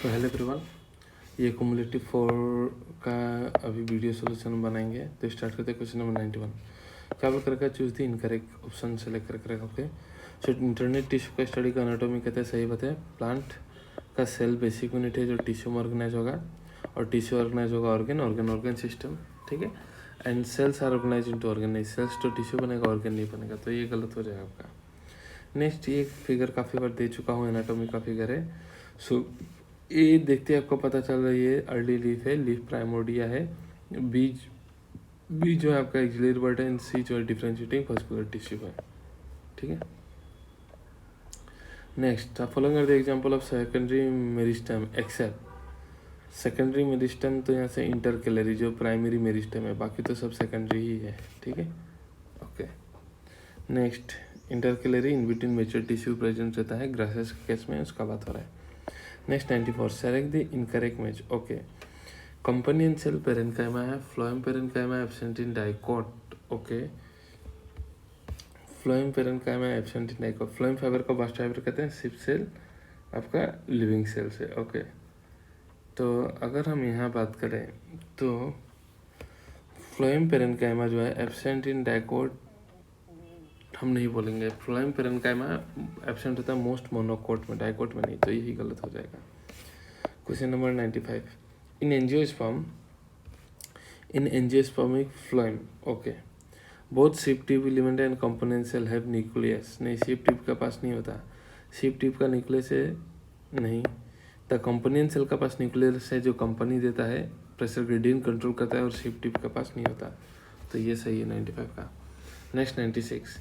So hello everyone, ये cumulative 4 का अभी वीडियो सोल्यूशन बनाएंगे। तो स्टार्ट करते हैं क्वेश्चन नंबर 91। क्या वो करके चूज दी इनकरेक्ट ऑप्शन सेलेक्ट करके ओके। सो इंटरनेट टिश्यू का स्टडी का एनाटॉमी कहते हैं, सही बात है। प्लांट का सेल बेसिक यूनिट है जो टिश्यू में ऑर्गेनाइज होगा, और टिश्यू ऑर्गेनाइज होगा ऑर्गन सिस्टम, ठीक है। And cells are organize into organ, cells तो टिश्यू बनेगा, ऑर्गन नहीं बनेगा, तो ये गलत हो जाएगा आपका। नेक्स्ट, ये फिगर काफ़ी बार दे चुका हूँ, एनाटॉमी का फिगर है। सो ये देखते आपको पता चल रहा है, ये अर्ली लीफ है, लीफ प्राइमोर्डिया है, बीज जो है आपका एक्सिलरी बर्ड है, एंड सी जो है डिफरेंशिएटिंग फॉस्कुलर टिश्यू है, ठीक है। Next, following are the example of secondary meristem except secondary meristem, तो यहाँ से इंटरकैलरी जो प्राइमरी मेरिस्टेम है, बाकी तो सब सेकेंडरी ही है, ठीक है, okay. Next, intercalary in between mature tissue present रहता है, ग्रासेस के केस में उसका बात हो रहा है। Next 94, select the incorrect match, okay. कंपनियन सेल पेरेन्काइमा है, phloem parenchyma absent in dicot, okay. Phloem parenchyma absent in dicot, phloem fibre का बास्ट फाइबर कहते हैं, सिप सेल आपका लिविंग सेल से, ओके। तो अगर हम यहाँ बात करें तो फ्लोएम पेरेन्काइमा जो है एब्सेंट इन डाइकोट हम नहीं बोलेंगे, फ्लोएम पेरेन्काइमा एब्सेंट होता है मोस्ट मोनोकोट में, डाइकोट में नहीं, तो यही गलत हो जाएगा। Question number 95, in angiospermic phloem, okay, both sieve tube element and companion cell have nucleus, नहीं, सिप ट्यूब के पास नहीं होता, सिप ट्यूब का न्यूक्लियस है नहीं। द कंपोनेंट सेल का पास न्यूक्लियस है जो कंपनी देता है, प्रेशर ग्रेडियंट कंट्रोल करता है, और सिप ट्यूब के पास नहीं होता, तो ये सही है 95 का। नेक्स्ट 96,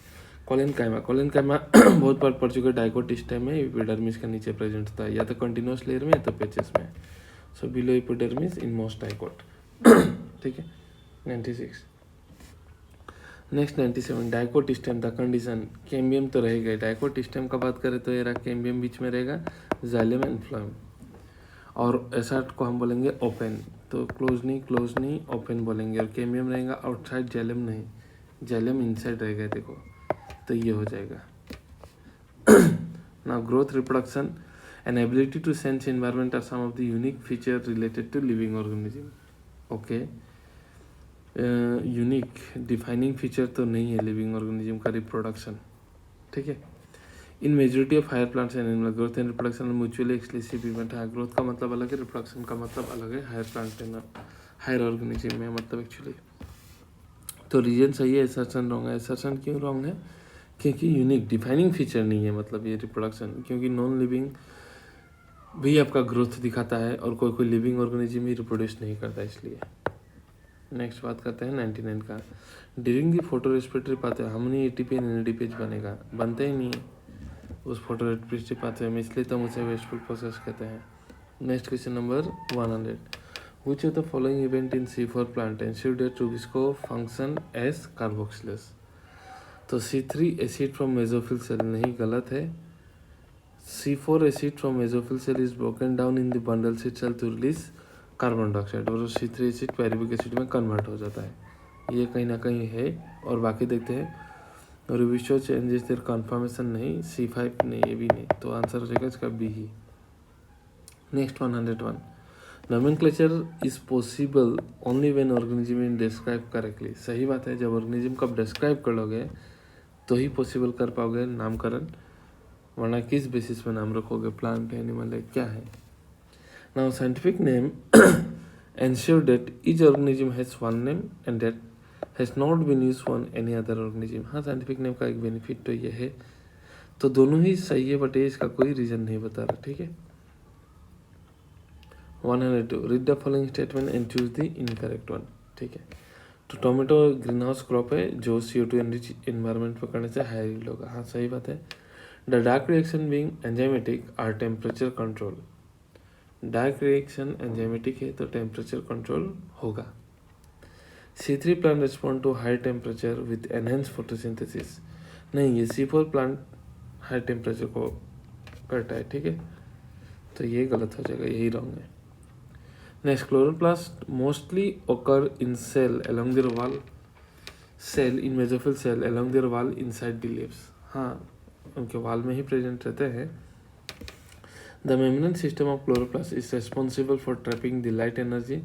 कोलेनकाइमा बहुत बार पढ़ चुके, डाइकोटिस्टम में एपिडर्मिस का नीचे प्रेजेंट होता है, या तो कंटिन्यूस लेयर में या तो पेचेस में, so below epidermis in most dicot, ठीक है। 96, नेक्स्ट 97, डाइकोटिस्टम द कंडीशन, कैम्बियम तो रहेगा, डाइकोटिस्टम का बात करें तो ये रहा कैम्बियम बीच में रहेगा, जाइलम एंड फ्लोएम, और ऐसा को हम बोलेंगे ओपन, तो क्लोज नहीं ओपन बोलेंगे, और कैम्बियम रहेगा आउटसाइड, जाइलम नहीं, जाइलम इनसाइड रहेगा, देखो, तो ये हो जाएगा। Now growth, reproduction and ability to sense environment are some of the unique feature related to living organism, okay. Unique defining feature तो नहीं है लिविंग ऑर्गेनिज्म का रिप्रोडक्शन, ठीक है। In majority of higher plants and animal growth and reproduction mutually exclusive event है, growth का मतलब अलग है, रिप्रोडक्शन का मतलब अलग है, higher plant and higher organism में मतलब एक्चुअली। तो रीजन सही है, असर्शन रॉन्ग है। असर्शन क्यों रॉन्ग है? क्योंकि यूनिक डिफाइनिंग फीचर नहीं है, मतलब ये रिप्रोडक्शन, क्योंकि नॉन लिविंग भी आपका ग्रोथ दिखाता है, और कोई लिविंग ऑर्गेनिज्म ही रिप्रोड्यूस नहीं करता, इसलिए। नेक्स्ट बात करते हैं 99 का, during the photo respiratory pathway harmony ATP and NADP बनेगा, बनते ही नहीं है उस फोटो रेस्पिरेटरी पाथवे में, इसलिए तो हम उसे वेस्टफुल प्रोसेस कहते हैं। Next question number 100, Which of the following event in C4 plant ensure that Rubisco function as carboxylase? तो C3 acid from mesophyll cell नहीं, गलत है। C4 acid from mesophyll cell is broken down in the bundle sheath cell to release carbon dioxide, और C3 acid pyruvic acid में convert हो जाता है, ये कहीं ना कहीं है। और बाकी देखते हैं, रूबिस्को चेंजेस देयर कन्फर्मेशन नहीं, C5 नहीं, ये भी नहीं, तो आंसर हो जाएगा इसका बी ही। Next 101, nomenclature is possible only when organism is describe correctly, सही बात है, जब ऑर्गेनिज्म को आप डिस्क्राइब कर लोगे तो ही पॉसिबल कर पाओगे नामकरण, वरना किस बेसिस पे नाम रखोगे, प्लांट है, एनिमल है, क्या है। Now scientific name ensure that each organism has one name and that has not been used for any other organism, हाँ, साइंटिफिक नेम का एक बेनिफिट तो ये है, तो दोनों ही सही है, बट ये इसका कोई रीजन नहीं बता रहा, ठीक है। 102, read the following statement and choose the incorrect one, ठीक है। तो टोमेटो ग्रीन हाउस क्रॉप है जो CO2 एनरिच इन्वायरमेंट पकड़ने से हाई यील्ड होगा, हाँ, सही बात है। The dark reaction being enzymatic are temperature control, dark reaction enzymatic है तो टेम्परेचर कंट्रोल होगा। C3 plant respond to high temperature with enhance photosynthesis, नहीं, ये C4 प्लांट हाई टेम्परेचर को करता है, ठीक है, तो ये गलत हो जाएगा, यही रॉन्ग है। Next, chloroplast mostly occur in cell along their wall, cell in mesophyll cell along their wall inside the leaves, हाँ, उनके वाल में ही प्रेजेंट रहते हैं। The membrane system of chloroplast is responsible for trapping the light energy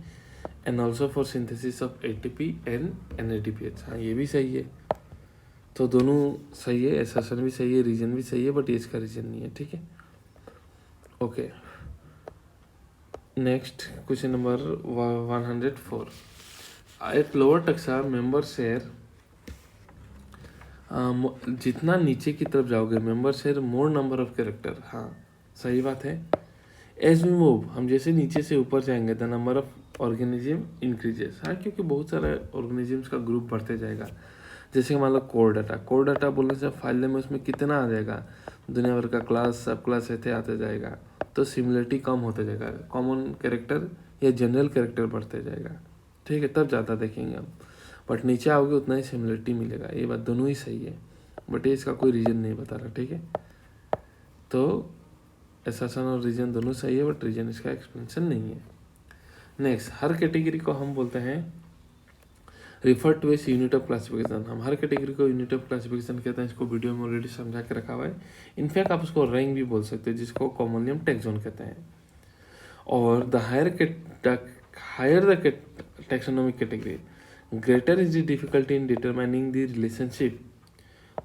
and also for synthesis of ATP and NADPH। हाँ, ये भी सही है। तो दोनों सही है, एसर्शन भी सही है, रीजन भी सही है, बट ये इसका रीजन नहीं है। ठीक है, okay. Next question number 104। At lower taxa member share, जितना नीचे की तरफ जाओगे member share more number of character. हाँ, सही बात है। एज वी मूव, हम जैसे नीचे से ऊपर जाएंगे the number of organism increases. हाँ, क्योंकि बहुत सारे ऑर्गेनिजम्स का ग्रुप बढ़ते जाएगा। जैसे मान लो कोर डाटा बोलने से फाइल नेम में उसमें कितना आ जाएगा, दुनिया भर का क्लास सब क्लास ऐसे आते जाएगा, तो सिमिलरिटी कम होते जाएगा, कॉमन कैरेक्टर या जनरल कैरेक्टर बढ़ते जाएगा। ठीक है, तब ज़्यादा देखेंगे हम। बट नीचे आओगे उतना ही सिमिलरिटी मिलेगा। ये बात दोनों ही सही है, बट ये इसका कोई रीज़न नहीं बता रहा। ठीक है, तो एसर्शन और रीजन दोनों सही है, बट रीजन इसका एक्सप्लेनेशन नहीं है। नेक्स्ट, हर कैटेगरी को हम बोलते हैं refer to as unit of classification. हम हर कैटेगरी को यूनिट ऑफ क्लासिफिकेशन कहते हैं। इसको वीडियो में ऑलरेडी समझा के रखा हुआ है। इनफैक्ट आप उसको रैंक भी बोल सकते हैं, जिसको कॉमनली हम टेक्सोन कहते हैं। और the higher the taxonomic category, greater is the difficulty in determining the relationship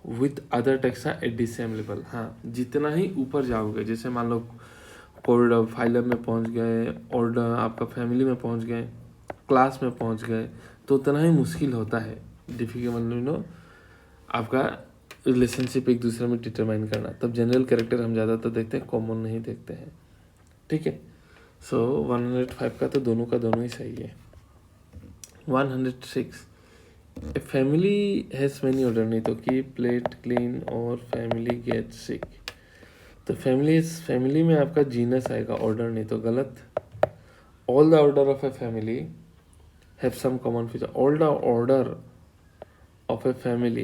with other taxa at the same level. हाँ, जितना ही ऊपर जाओगे, जैसे मान लो कोड फाइलम में पहुंच गए, ऑर्डर आपका फैमिली में पहुंच गए, क्लास में पहुंच गए, तो उतना ही मुश्किल होता है, डिफिकल्ट मतलब आपका रिलेशनशिप एक दूसरे में डिटरमाइन करना। तब जनरल कैरेक्टर हम ज़्यादातर देखते हैं, कॉमन नहीं देखते हैं। ठीक है, सो 105 का तो दोनों का दोनों ही सही है। 106, a family has many order, नहीं तो की प्लेट क्लीन और फैमिली गेट सिक। तो फैमिली में आपका जीनस आएगा, ऑर्डर नहीं, तो गलत। All the order of a family have some common feature, all the order of a family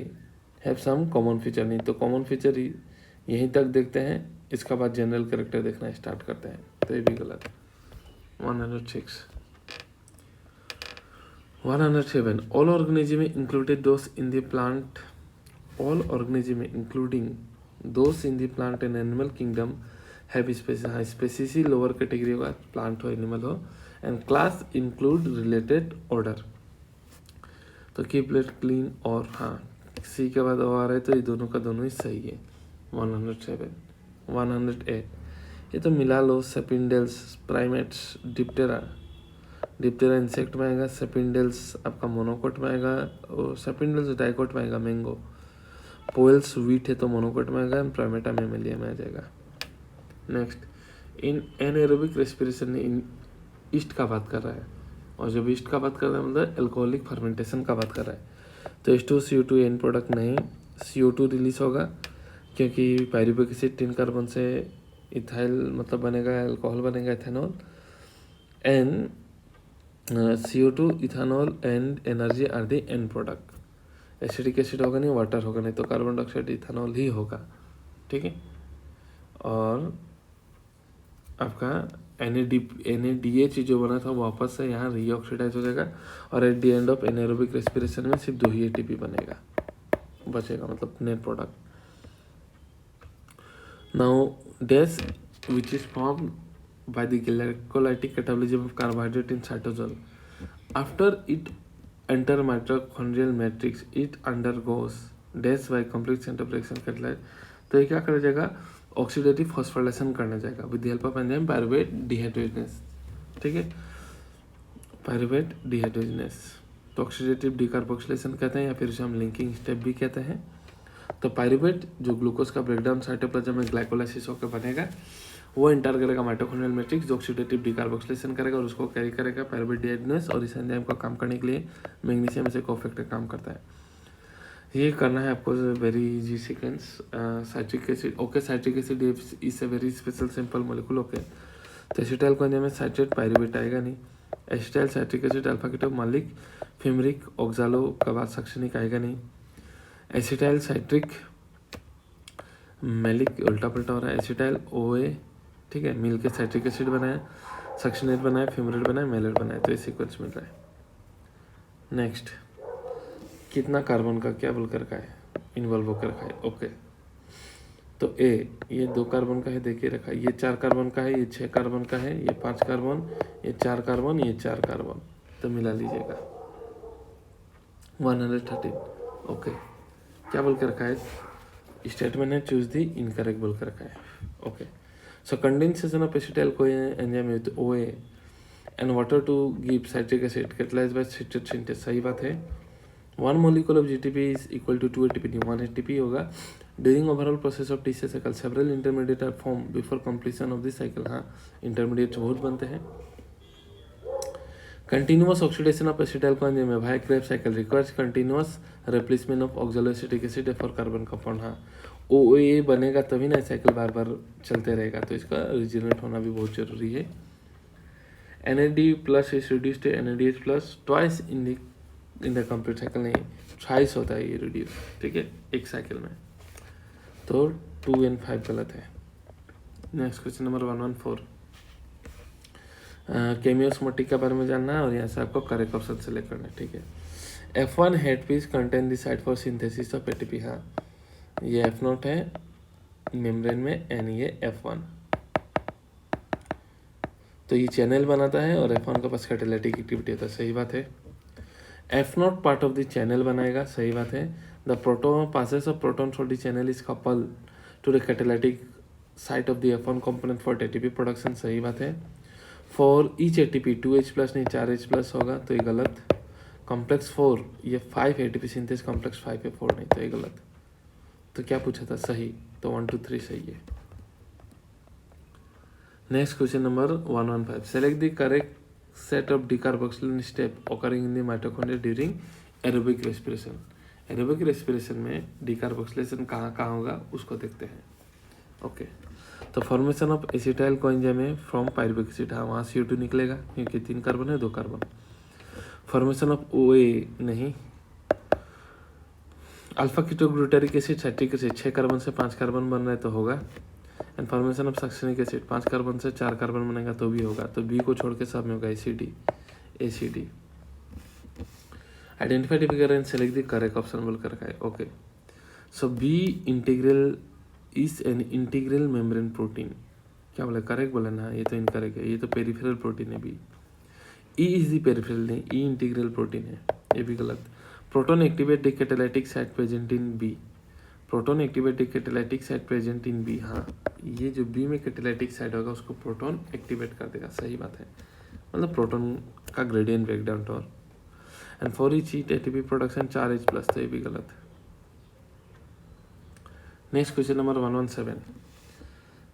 have some common feature। नहीं तो कॉमन फीचर यहीं तक देखते हैं, इसका बाद जनरल कैरेक्टर देखना स्टार्ट करते हैं, तो ये भी गलत। 106। 107, all organism included those in the plant, all organism including those in the plant and animal kingdom have species। हाँ, स्पेसीज ही लोअर कैटेगरी होगा, प्लांट हो एनिमल हो, and class include related order. तो कीप इट क्लीन और हाँ, सी के बाद आ रहा है, तो ये दोनों का दोनों ही सही है। 107। 108, ये तो मिला लो, सेपिंडल्स, प्राइमेट्स, डिप्टेरा इंसेक्ट में आएगा, सेपिंडल्स आपका मोनोकोट में आएगा, और सेपिंडल्स डाइकोट में आएगा मैंगो, पोएल्स वीट है तो मोनोकोट में आएगा, प्राइमेटा मेमेलिया में आ जाएगा। नेक्स्ट, इन एनएरोबिक रेस्पिरेशन, इन ईस्ट का बात कर रहा है, और जब ईस्ट का बात कर रहा है मतलब एल्कोहलिक फर्मेंटेशन का बात कर रहा है। तो H2CO2 एंड प्रोडक्ट नहीं, CO2 रिलीज होगा, क्योंकि पायरुविक एसिड 3 कार्बन से इथाइल मतलब बनेगा, अल्कोहल बनेगा, ethanol, and CO2 ethanol and energy are the end product. Acidic acid होगा नहीं, वाटर होगा नहीं, तो कार्बन डाइऑक्साइड इथेनॉल ही होगा। ठीक है, और आपका NADH जो बना था वापस से यहाँ रीऑक्सीडाइज हो जाएगा, और at the end of anaerobic respiration में सिर्फ 2 ही ATP बनेगा, बचेगा, मतलब net product. Now dash which is form by the glycolytic catabolism of carbohydrate in cytosol, after it enter mitochondrial matrix it undergoes dash by complex interpretation catalyse. तो ये क्या कर जाएगा, ऑक्सीडेटिव फॉस्फोराइलेशन करने जाएगा with the help of enzyme pyruvate dehydrogenase. ठीक है, pyruvate dehydrogenase, तो ऑक्सीडेटिव डिकार्बोक्सिलेशन कहते हैं, या फिर उसे हम लिंकिंग स्टेप भी कहते हैं। तो पायरुवेट जो ग्लूकोज का ब्रेकडाउन साइटोप्लाज्म में ग्लाइकोलाइसिस होकर बनेगा, वो एंटर करेगा माइटोकॉन्ड्रियल मैट्रिक्स, जो ऑक्सीडेटिव डिकार्बोक्सिलेशन करेगा और उसको कैरी करेगा पायरुवेट डिहाइड्रोजनेस, और इस एंजाइम का काम करने के लिए मैग्नीशियम से कोफैक्टर काम करता है। ये करना है आपको, very easy sequence. Citric acid, okay, citric acid is a very special simple molecule. Okay, तो एसिटाइल को में साइट्रेट पायरुवेट आएगा नहीं, acetyl citric acid alpha keto malic fumaric oxalo का बाद सक्शनिक आएगा नहीं, एसिटाइल साइट्रिक मेलिक उल्टा पल्टा हो रहा है, एसिटाइल OA, ठीक है, मिल के साइट्रिक एसिड बनाया, सक्शनेट बनाया, फिमरेट बनाया, मेलेट बनाया, तो ये सीक्वेंस मिल रहा है। नेक्स्ट, कितना कार्बन का क्या बोल कर रखा है, इन्वॉल्व होकर रखा है। ओके, तो ए ये 2 कार्बन का है, देखिए रखा, ये 4 कार्बन का है, ये 6 कार्बन का है, ये 5 कार्बन, ये 4 कार्बन, ये 4 कार्बन, तो मिला लीजिएगा 113। ओके, क्या बोल के रखा है स्टेटमेंट है, चूज दी इनकरेक्ट बोल के रखा है। Okay, so condensation of acetyl coenzyme with OA and water to give citric acid catalysed by citrate synthase, सही बात है। 1 molecule of GTP is equal to 2 ATP, 1 ATP होगा। During overall process of TCA cycle several intermediate are form before completion of this cycle. हाँ, intermediate बहुत बनते हैं। Continuous oxidation of acetyl coenzyme में भाई Krebs cycle requires continuous replacement of oxaloacetic acid for carbon compound. हाँ, OA बनेगा तभी ना साइकिल बार बार चलते रहेगा, तो इसका रिजनरेट होना भी बहुत जरूरी है। NAD plus is reduce to NADH plus twice in the complete cycle, नहीं ट्वाइस होता है ये रिड्यूस, ठीक है, एक साइकिल में, तो 2 and 5 गलत है। नेक्स्ट क्वेश्चन नंबर 114, केमियोस्मोटिक के बारे में जानना है और यहाँ से आपको करेक्ट ऑप्शन सेलेक्ट करना है, ठीक है। F1 head piece contain the site for synthesis of ATP। हाँ, ये F0 है मेम्ब्रेन में एंड ये F1, तो ये चैनल बनाता है और F1 के पास कैटालिटिक एक्टिविटी होता है, सही बात है। F0 part of the channel बनाएगा, सही बात है। The proton passes of proton through the channel is couple to the catalytic site of the F1 component for ATP production, सही बात है। For each ATP 2H plus नहीं 4H plus होगा, तो ये गलत। कॉम्प्लेक्स 4 ये 5 ATP सिंथेस कॉम्प्लेक्स 5 है, 4 नहीं, तो ये गलत। तो क्या पूछा था, सही, तो 1 2 3 सही है। Next question number 115, select the correct set of decarboxylation step occurring in the mitochondria during aerobic respiration। Aerobic respiration में डिकार्बोक्सिलेशन कहाँ कहाँ होगा उसको देखते हैं। ओके, तो फॉर्मेशन ऑफ एसिटाइल कोएंजाइम में फ्रॉम पायरुविक एसिड, हाँ वहाँ CO2 निकलेगा क्योंकि 3 कार्बन है 2 कार्बन। फॉर्मेशन ऑफ OA नहीं, alpha ketoglutaric acid citric acid 6 carbon से 5 कार्बन बन रहा है तो होगा। And formation of succinic acid 5 carbon से 4 कार्बन बनेगा तो भी होगा, तो बी को छोड़ के सब में होगा ACD। Identify the figure and select the correct option बोल कर रखा है। Okay, so B integral is an integral membrane protein, क्या बोला, करेक्ट बोला ना, ये तो इनकरेक्ट है, ये तो पेरिफेरल प्रोटीन है B. E is the peripheral नहीं, ई इंटीग्रल प्रोटीन है, ये भी गलत। Proton activate the catalytic site present in B, proton activate the catalytic site present in B. हाँ, ये जो बी में कैटालिटिक साइट होगा उसको प्रोटॉन एक्टिवेट कर देगा, सही बात है, मतलब प्रोटॉन का ग्रेडियंट ब्रेकडाउन टॉर। And for each ATP production 4H plus, तो ये भी गलत। नेक्स्ट क्वेश्चन नंबर 117,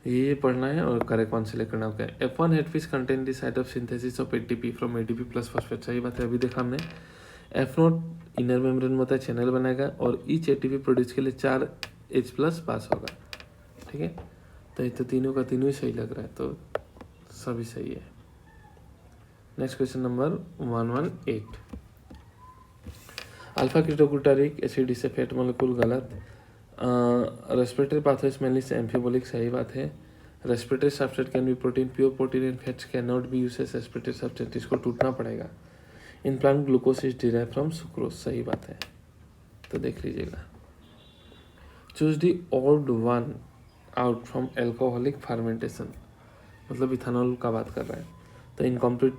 ये पढ़ना है और करेक्ट वन सेलेक्ट करना होगा। F1 head piece contain the site of synthesis of ATP from ATP plus phosphate, सही बात है, अभी देखा हमने। F0 इनर मेम्ब्रेन में होता है, चैनल बनाएगा और ईच ATP प्रोड्यूस के लिए 4H प्लस पास होगा, ठीक है, तो ये तो तीनों का तीनों ही सही लग रहा है, तो सभी सही है। Next question number 118, alpha ketoglutaric acid is a fat molecule, गलत। रेस्पिरेटरी पाथवे मेनली एम्फिबोलिक, सही बात है। Respiratory substance can be protein, pure protein and fats can not be used as respiratory substance, इसको टूटना पड़ेगा। In plant glucose is derive from sucrose, सही बात है, तो देख लीजिएगा। Choose the odd one out from alcoholic fermentation, मतलब इथेनॉल का बात कर रहा है, तो इनकम्प्लीट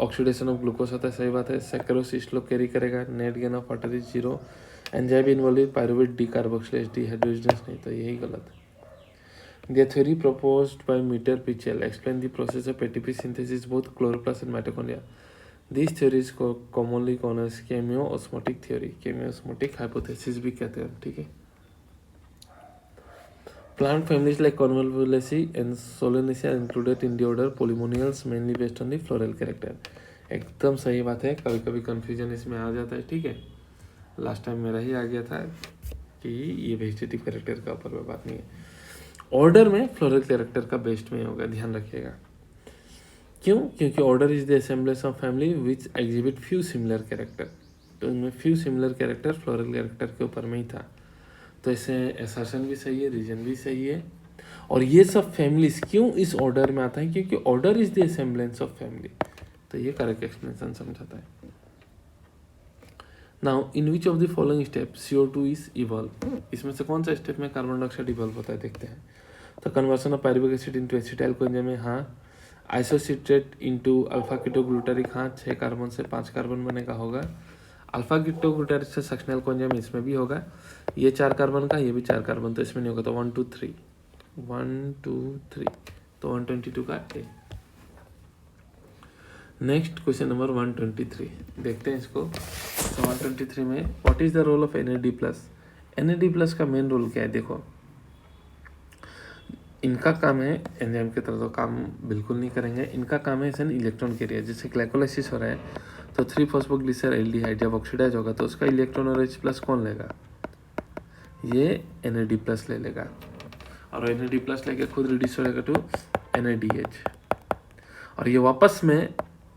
ऑक्सीडेशन ऑफ ग्लूकोज होता है, सही बात है। सैकरोस स्लो कैरी करेगा, net gain of water is 0। Enzyme involve pyruvate decarboxylase dehydrogenase, नहीं, तो यही गलत। The theory proposed by Peter Mitchell explain the process of ATP synthesis both chloroplast and mitochondria. This theories को commonly known as chemiosmotic theory, chemiosmotic hypothesis भी कहते हैं, ठीक है। Plant families like Convolvulaceae and Solanaceae are included in the order Polemoniales mainly based on the floral character। एकदम सही बात है, कभी कभी कंफ्यूजन इसमें आ जाता है, ठीक है, लास्ट टाइम मेरा ही आ गया था कि ये वेजिटेटिव कैरेक्टर का ऊपर में बात नहीं है। ऑर्डर में फ्लोरल कैरेक्टर का बेस्ट में होगा, ध्यान रखिएगा। क्यों? क्योंकि order is the assemblage of family which exhibit few similar character, तो इनमें few similar character floral character के ऊपर में ही था, तो इसे एसर्शन भी सही है, रीजन भी सही है। और ये सब फैमिलीज क्यों इस ऑर्डर में आता है, क्योंकि order is the assemblage of family, तो ये करेक्ट एक्सप्लेनेशन समझाता है। Now in which of the following step CO2 is evolve, इसमें से कौन सा स्टेप में कार्बन डाइऑक्साइड इवॉल्व होता है देखते हैं। तो conversion of pyruvic acid into acetyl coenzyme में हाँ, आइसोसिट्रेट इंटू अल्फा कीटोग्लूटारिक हाँ, 6 कार्बन से 5 कार्बन बनेगा होगा। अल्फा कीटोग्लूटारिक से सक्शनल कोएंजाइम इसमें भी होगा, ये 4 कार्बन का, ये भी 4 कार्बन, तो इसमें नहीं होगा, तो 1 2 3 1 2 3, तो 122 का ए। नेक्स्ट क्वेश्चन नंबर 123 देखते हैं इसको। तो 123 में what is the role of NAD+। NAD+ का मेन रोल क्या है देखो, इनका काम है एंजाइम की तरह तो काम बिल्कुल नहीं करेंगे, इनका काम है एन इलेक्ट्रॉन कैरियर। जैसे ग्लाइकोलाइसिस हो रहा है तो 3-फॉस्फोग्लिसरॉल्डिहाइड जब ऑक्सीडाइज होगा तो उसका इलेक्ट्रॉन और H+ कौन लेगा, ये NAD+ ले लेगा, और NAD+ लेके खुद रिड्यूस हो जाएगा टू NADH, और ये वापस में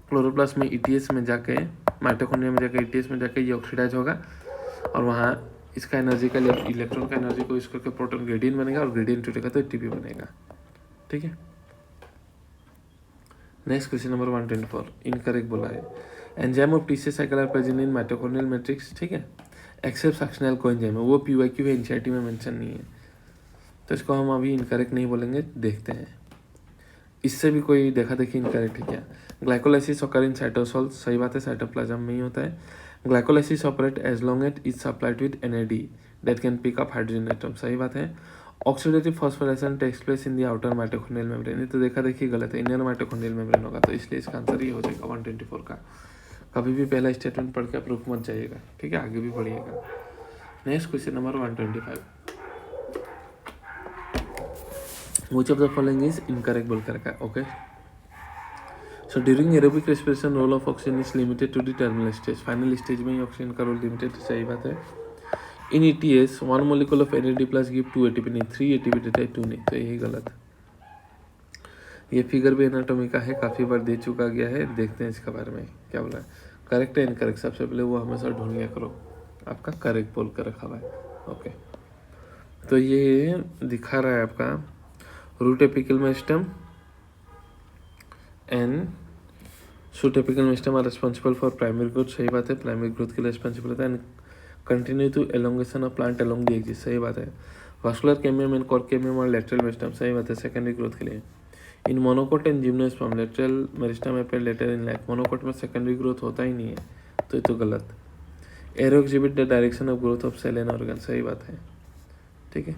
क्लोरोप्लास्ट में ETS में जाके, माइटोकॉन्ड्रिया में जाके ETS में जाके ये ऑक्सीडाइज होगा, और वहाँ इसका एनर्जी का इलेक्ट्रॉन का एनर्जी को यूज करके प्रोटॉन ग्रेडियंट बनेगा, और ग्रेडियंट टूटेगा तो ATP बनेगा। ठीक है। नेक्स्ट क्वेश्चन नंबर 124 इनकरेक्ट बोला है। Enzyme of TCA cycle are present in mitochondrial matrix, ठीक है, एक्सेप्ट सक्शनल कोएंजाइम है, वो PYQ है, NCERT में मेंशन नहीं है, तो इसको हम अभी इनकरेक्ट नहीं बोलेंगे, देखते हैं। इससे भी कोई देखा देखी इनकरेक्ट है क्या। ग्लाइकोलाइसिस ऑकर इन साइटोसोल, सही बात है, साइटोप्लाज्म में ही होता है। Glycolysis operate as long at is supplied with NAD that can pick up hydrogen atom, सही बात है। Oxidative phosphorylation takes place in the outer mitochondrial membrane, ये तो देखा देखी गलत है, इनर माइटोकॉन्ड्रियल मेम्ब्रेन होगा, तो इसलिए इसका आंसर ये हो जाएगा 124 का। कभी भी पहला स्टेटमेंट पढ़ के प्रूफ मत जाइएगा, ठीक है, आगे भी पढ़िएगा। Next question number 125 which of the following is incorrect बोल कर रखा है। Okay, so during aerobic respiration role of oxygen is limited to the terminal stage, final stage में ही ऑक्सीजन का रोल लिमिटेड, सही बात है। In ETS 1 molecule of NAD+ give 2 ATP, नहीं 3 ATP देता है, 2 नहीं, तो यही गलत है। ये फिगर भी एनाटॉमी का है, काफ़ी बार दे चुका गया है, देखते हैं इसके बारे में क्या बोला है। करेक्ट है इनकरेक्ट, सबसे पहले वो हमेशा ढूंढ लिया करो, आपका करेक्ट बोल कर रखा हुआ है। ओके, तो ये दिखा रहा है आपका root apical meristem and shoot apical meristem are responsible for primary growth, सही बात है, प्राइमरी ग्रोथ के लिए रिस्पॉन्सिबल होता है, and continue to elongation of plant along the axis, सही बात है। Vascular cambium and cork cambium और लेटरल मेरिस्टेम, सही बात है, सेकेंडरी ग्रोथ के लिए। In monocot and gymnosperm lateral meristem appear later in life, monocot में सेकेंडरी ग्रोथ होता ही नहीं है, तो ये तो गलत। Arrow exhibit the direction of growth of cell and organ, सही बात है, ठीक है,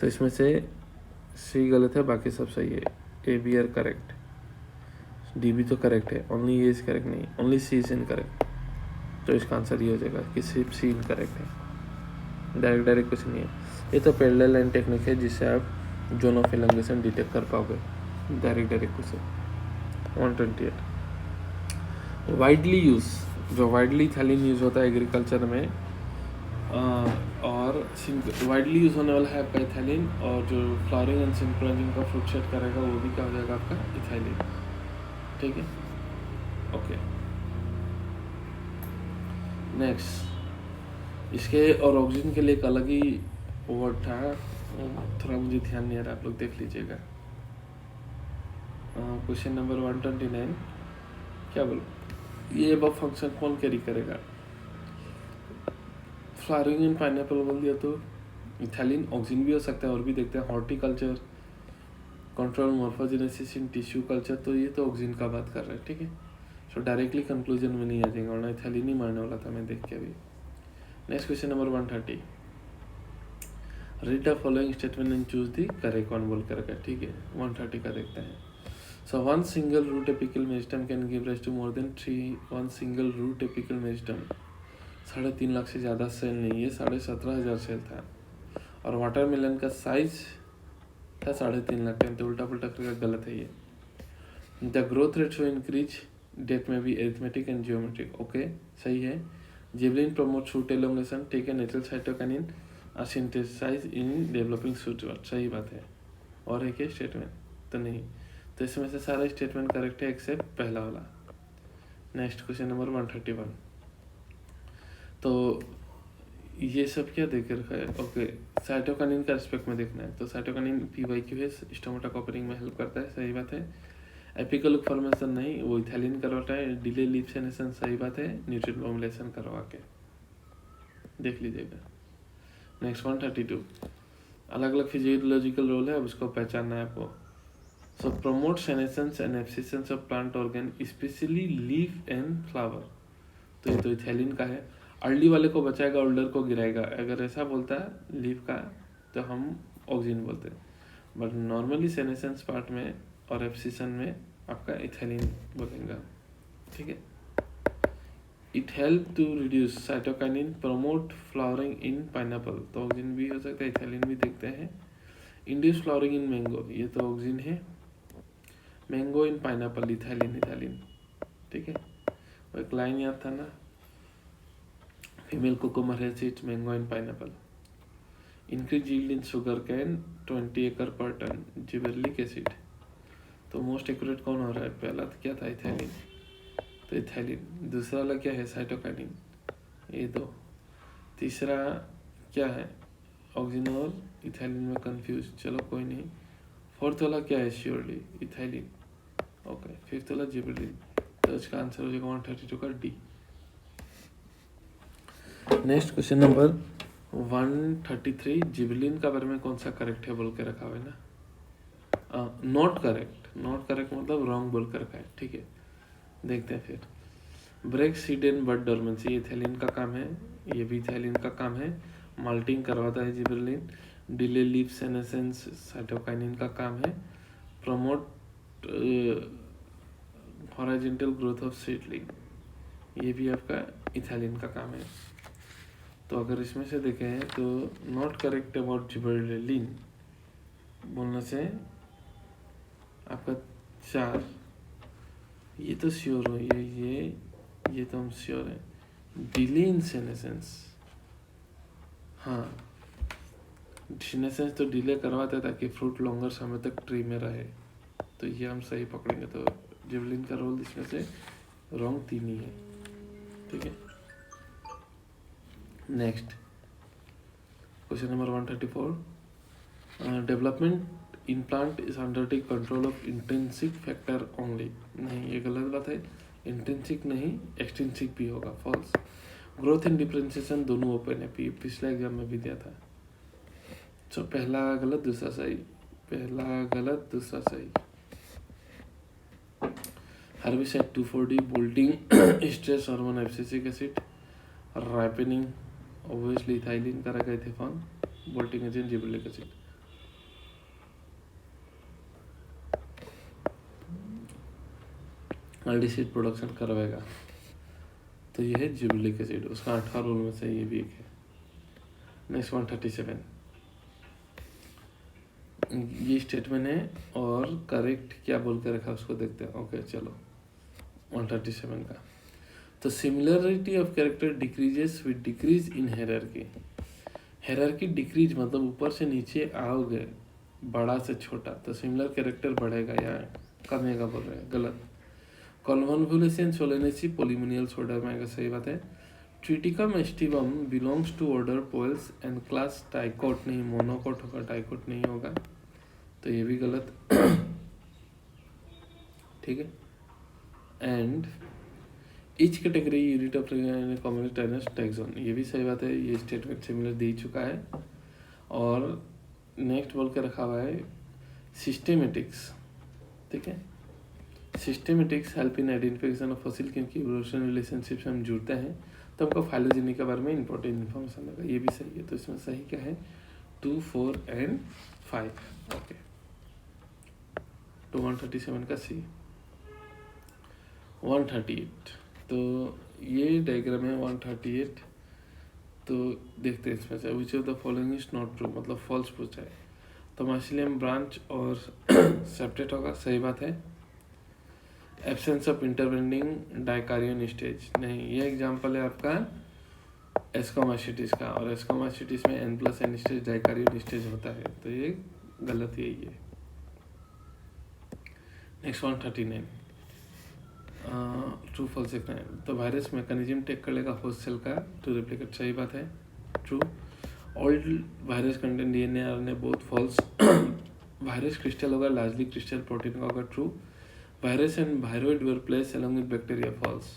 तो इसमें से सी गलत है, बाकी सब सही है। AB आर करेक्ट, D भी तो करेक्ट है, ओनली ये इज करेक्ट नहीं, ओनली C इज इनकरेक्ट, तो इसका आंसर ये हो जाएगा कि सिर्फ C इनकरेक्ट है, डायरेक्ट कुछ नहीं है। ये तो पैरेलल लाइन टेक्निक है जिससे आप जोन ऑफ एलोंगेशन डिटेक्ट कर पाओगे, डायरेक्ट क्वेश्चन। 128 वाइडली यूज, जो वाइडली थैलिन यूज होता है एग्रीकल्चर में, और वाइडली यूज होने वाला है आपका इथाइलिन, और जो फ्लावरिंग एंड सिंक्रोनाइजिंग का फ्रूट सेट करेगा वो भी क्या हो जाएगा आपका इथाइलिन, ठीक है। ओके, नेक्स्ट इसके और ऑक्सीजन के लिए एक अलग ही वर्ड था, थोड़ा मुझे ध्यान नहीं आ रहा, आप लोग देख लीजिएगा। क्वेश्चन नंबर 129 क्या बोलो, ये अब फंक्शन कौन कैरी करेगा। फ्लावरिंग इन पाइनएप्पल बोल दिया तो इथाइलिन ऑक्सीजन भी हो सकता है, और भी देखते हैं horticulture, control morphogenesis in tissue culture, तो ये तो ऑक्सीजन का बात कर रहे हैं, ठीक है। सो डायरेक्टली कंक्लूजन में नहीं आ जाएगा, वरना इथाइलिन ही मारने वाला था मैं देख के अभी। Next question number 130 read the following statement and choose the correct one बोल कर रखा है, ठीक है। 130 का देखते हैं। So one single root apical meristem can give rise to more than 3, one single root apical meristem 3.5 lakh से ज़्यादा सेल नहीं है, 17,500 सेल था, और वाटरमेलन का साइज था 3.5 लाख, तो उल्टा पुल्टा करके गलत है ये। The growth rate show increase डेट में भी एरिथमेटिक एंड जियोमेट्रिक, ओके सही है। जिबलिन प्रमोट शूट एलोंगेशन, ठीक है, natural cytokinin are synthesize in developing shoot, सही बात है। और है क्या स्टेटमेंट, तो नहीं, तो इसमें से सारा स्टेटमेंट करेक्ट है एक्सेप्ट पहला वाला। नेक्स्ट क्वेश्चन नंबर 131, तो ये सब क्या देख रखा है, ओके साइटोकाइनिन का रिस्पेक्ट में देखना है, तो साइटोकाइनिन PYQ है, स्टोमाटा कॉपरिंग में हेल्प करता है, सही बात है। एपिकल फॉर्मेशन नहीं, वो इथाइलिन करवाता है। डिले लीफ सेनेशन सही बात है, न्यूट्रिएंट फॉर्मुलेशन करवा के देख लीजिएगा। नेक्स्ट 132, अलग अलग फिजियोलॉजिकल रोल है, अब उसको पहचानना है आपको। So promote senescence and abscission of plant organ specially leaf and flower. तो ये तो इथाइलिन का है। अर्ली वाले को बचाएगा, ओल्डर को गिराएगा। अगर ऐसा बोलता है लीफ का तो हम ऑक्सीजन बोलते हैं, बट नॉर्मली सेनेशंस पार्ट में और एब्सिशन में आपका इथाइलिन बोलेंगे, ठीक है। It help to reduce cytokinin, promote flowering in pineapple, तो ऑक्सीजन भी हो सकता है, इथाइलिन भी देखते हैं। इंड्यूस फ्लावरिंग इन मैंगो, ये तो ऑक्सीजन है। मैंगो इन पाइनएप्पल, इथाइलिन इथाइलिन, ठीक है। वो एक लाइन याद था ना, फीमेल कुकुम्बर है seeds, mango in pineapple. Increase yield in sugar cane 20 acre पर टन, जिबेरलिक एसिड। तो मोस्ट एक्यूरेट कौन हो रहा है? पहला तो क्या था? इथाइलिन, तो इथाइलिन। दूसरा वाला क्या है? साइटोकाइनिन, ये दो। तीसरा क्या है? ऑक्सीजन और इथाइलिन में कंफ्यूज, चलो कोई नहीं। फोर्थ वाला क्या है? Surely ethylene, okay. फिफ्थ वाला जिबेरलिन, तो इसका आंसर हो जाएगा 132 का डी। नेक्स्ट क्वेश्चन नंबर 133, जिबेरलिन का बारे में कौन सा करेक्ट है बोल के रखा हुआ है ना? नॉट करेक्ट, नॉट करेक्ट मतलब रॉन्ग बोल कर रखा है, ठीक है। देखते हैं फिर। Break seed and bud dormancy, ethylene का काम है, ये भी इथाइलिन का काम है। माल्टिंग करवाता है जिबेरलिन। डिले लीफ सेनेसेंस साइटोकाइनिन का काम है। Promote horizontal growth of seedling, ये भी आपका इथाइलिन का काम है। तो अगर इसमें से देखें तो नॉट करेक्ट अबाउट जिबेरलिन बोलने से आपका 4, ये तो श्योर हो, ये तो हम श्योर है। डिले इन सेनेसेंस, हाँ, सेनेसेंस तो डिले करवाते हैं ताकि फ्रूट लॉन्गर समय तक ट्री में रहे, तो ये हम सही पकड़ेंगे। तो जिबेरलिन का रोल इसमें से रॉन्ग 3 ही है, ठीक है। Next question number 134, development in plant is undertake control of intrinsic factor only, नहीं ये गलत बात है। इंट्रिंसिक नहीं, एक्सट्रिंसिक भी होगा, फॉल्स। ग्रोथ एंड डिफरेंशिएशन दोनों ओपन है, पिछले एग्जाम में भी दिया था। तो पहला गलत दूसरा सही, पहला गलत दूसरा सही। Herbicide 2,4-D, bolting, stress hormone, abscisic acid, ripening obviously ethylene करा गए the form, bolting agent gibberellic acid. Aldehyde production करवाएगा, तो ये है जिबरेलिक एसिड, उसका 8 रोल में से ये भी एक है। नेक्स्ट 137, ये स्टेटमेंट है और करेक्ट क्या बोल के रखा उसको देखते हैं। ओके चलो 137 का, तो similarity of character decreases with decrease in hierarchy. Hierarchy decrease मतलब ऊपर से नीचे आओगे, बड़ा से छोटा, तो सिमिलर कैरेक्टर बढ़ेगा या कमेगा बोल रहे हैं, गलत। कॉन्वोल्यूशन सोलेनेसी पोलिमोनियल सोडा में सही बात है। Triticum aestivum belongs to order Poales and class dicot, नहीं मोनोकोट होगा, टाइकोट नहीं होगा, तो ये भी गलत, ठीक है। And each category unit of combinators taxon, ये भी सही बात है, ये स्टेटमेंट सिमिलर दे चुका है। और नेक्स्ट बोल के रखा हुआ है सिस्टेमेटिक्स, ठीक है। Systematics help in identification of fossil, क्योंकि इवोल्यूशन रिलेशनशिप से हम जुड़ते हैं तो हमको फाइलोजेनी के बारे में इंपॉर्टेंट इन्फॉर्मेशन लगा, ये भी सही है। तो इसमें सही क्या है? 2, 4 एंड 5, ओके। तो 137 का सी। 138, तो ये डायग्राम है 138, तो देखते हैं इसमें से विच of the following is not true, मतलब फॉल्स पूछा है। तो माइसिलियम ब्रांच और सेप्टेट होगा, सही बात है। एब्सेंस ऑफ इंटरवेंडिंग डाइकारियन स्टेज, नहीं, ये एग्जांपल है आपका एस्कोमाइसिटिस का, और एस्कोमाइसिटिस में N+N स्टेज डाइकारियन स्टेज होता है, तो ये गलत यही है। नेक्स्ट 139, ट्रू फॉल्स देखना है। तो वायरस मैकेनिज्म टेक कर लेगा होस्ट सेल का टू रेप्लिकेट, सही बात है, true. All virus content DNA RNA both false. Virus crystal होगा, लार्जली क्रिस्टल प्रोटीन का होगा, true. Virus and viroid were place along with bacteria false.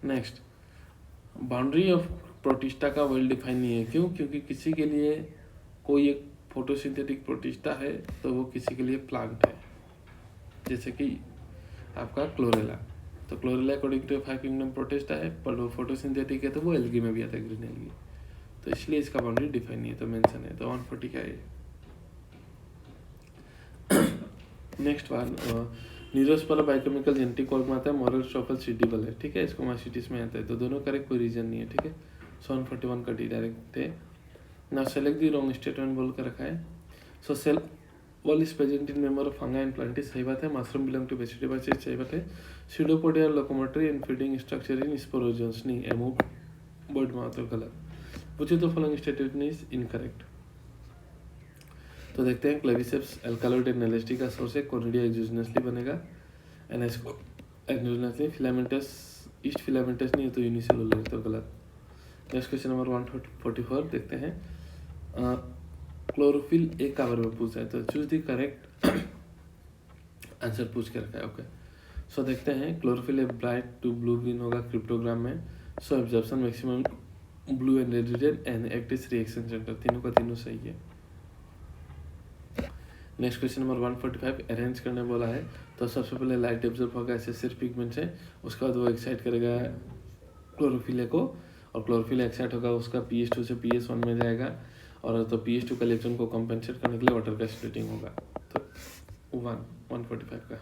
Next, boundary of protista का well define नहीं है। क्यों? क्योंकि किसी के लिए कोई एक फोटोसिंथेटिक प्रोटिस्टा है तो वो किसी के लिए प्लांट है, जैसे कि आपका क्लोरेला। तो chlorella according to 5 kingdom protista है, पर वो फोटोसिंथेटिक है तो वो एल्गी में भी आता है, ग्रीन एल्गी। तो इसलिए इसका बाउंड्री डिफाइन नहीं है, तो मेंशन है। तो 140 का है। Next one, neurospora biochemical genetic work में आता है, मॉरल स्ट्रॉफल सीडिबल है, ठीक है। इसको माइसिटिस में आता है, तो दोनों करेक्ट, कोई रीजन नहीं है, ठीक है। सो 141 का डी डायरेक्ट है ना। सेलेक्ट दी रॉन्ग स्टेटमेंट बोल कर रखा है। So cell wall is present in member of fungi and plantae, सही बात है। मशरूम बिलोंग टू वेजिटेबल्स, सही बात है। Pseudopodia locomotory and feeding structure in sporozoans, नहीं, एमो बर्ड माउथ, तो गलत। पूछे तो फॉलोइंग स्टेटमेंट इज इनकरेक्ट। तो देखते हैं, क्लेविसेप्स अल्कालॉइड एंड एलएसडी का सोर्स है, कोनिडिया एक्सोजनसली बनेगा, एनएसको एक्सोजनसली, फिलामेंटस ईस्ट फिलामेंटस नहीं है तो यूनिसेलुलर, तो गलत। नेक्स्ट क्वेश्चन नंबर 144 देखते हैं। क्लोरोफिल एक का बारे में पूछा है, तो चूज द करेक्ट आंसर पूछ के रखा है। ओके, सो देखते हैं, chlorophyll bright to blue green होगा क्रिप्टोग्राम में। So absorption maximum blue and red region and active reaction centre, तीनों का तीनों सही है। नेक्स्ट क्वेश्चन नंबर 145 अरेंज करने बोला है, तो सबसे पहले लाइट एब्जॉर्ब होगा एसेसरी पिगमेंट से, उसके बाद वो एक्साइट करेगा क्लोरोफिल को, और क्लोरोफिल एक्साइट होगा उसका pH2 से pH1 में जाएगा, और तो pH2 का इलेक्ट्रॉन को कंपेंसेट करने के लिए वाटर का स्प्लिटिंग होगा। तो 145 का।